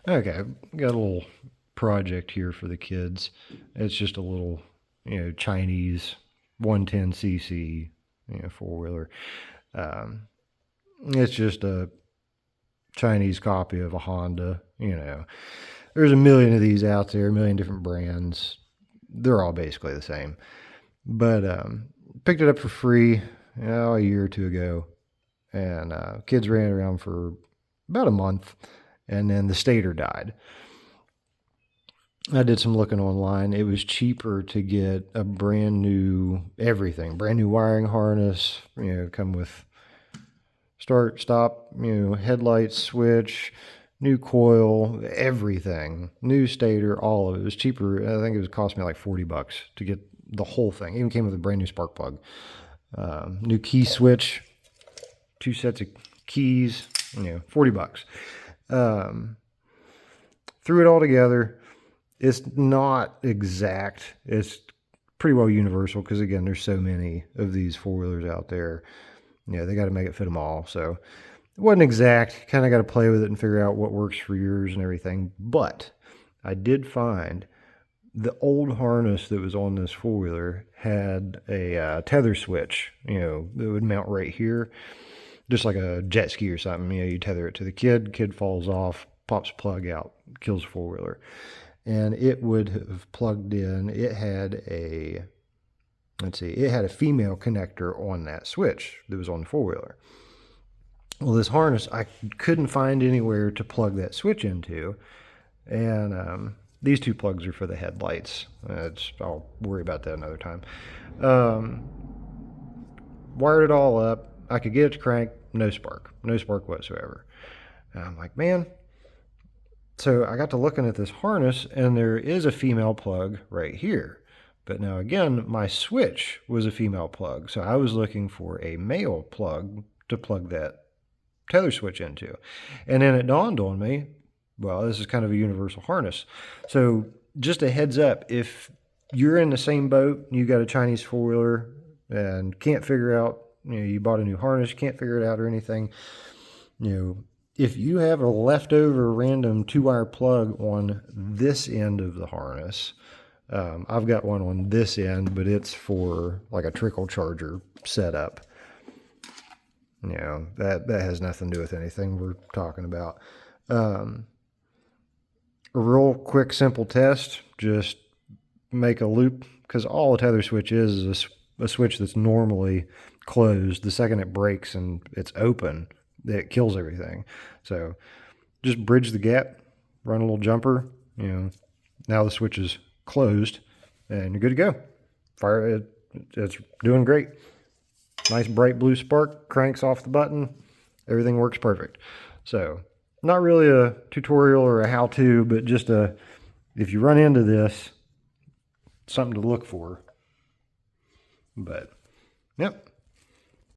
Okay, got a little project here for the kids. It's just a little, Chinese 110cc, four wheeler. Um, it's just a Chinese copy of a Honda. There's a million of these out there, a million different brands. They're all basically the same. But picked it up for free, a year or two ago, and kids ran it around for about a month, and then the stator died. I did some looking online. It was cheaper to get a brand new everything, brand new wiring harness, come with start, stop, headlight switch, new coil, everything, new stator, all of it. It was cheaper. I think it was cost me like $40 to get the whole thing. It even came with a brand new spark plug, new key switch, two sets of keys, $40. Threw it all together. It's not exact. It's pretty well universal because, again, there's so many of these four-wheelers out there. They got to make it fit them all. So it wasn't exact. Kind of got to play with it and figure out what works for yours and everything. But I did find the old harness that was on this four-wheeler had a tether switch, that would mount right here, just like a jet ski or something. You tether it to the kid falls off, pops plug out, kills the four-wheeler. And it would have plugged in. It had a female connector on that switch that was on the four-wheeler. Well, this harness, I couldn't find anywhere to plug that switch into. And these two plugs are for the headlights. I'll worry about that another time. Wired it all up. I could get it to crank, no spark whatsoever. And I'm like, man. So I got to looking at this harness, and there is a female plug right here. But now again, my switch was a female plug. So I was looking for a male plug to plug that tether switch into. And then it dawned on me, well, this is kind of a universal harness. So just a heads up, if you're in the same boat, you got a Chinese four-wheeler and can't figure out, you bought a new harness, can't figure it out or anything, if you have a leftover random 2-wire plug on this end of the harness, I've got one on this end, but it's for like a trickle charger setup. That has nothing to do with anything we're talking about. A real quick, simple test, just make a loop, because all a tether switch is a switch that's normally closed. The second it breaks and it's open, it kills everything. So just bridge the gap, run a little jumper, now the switch is closed and you're good to go. Fire it, it's doing great. Nice bright blue spark, cranks off the button, everything works perfect. So not really a tutorial or a how-to, but just if you run into this, something to look for. But yep,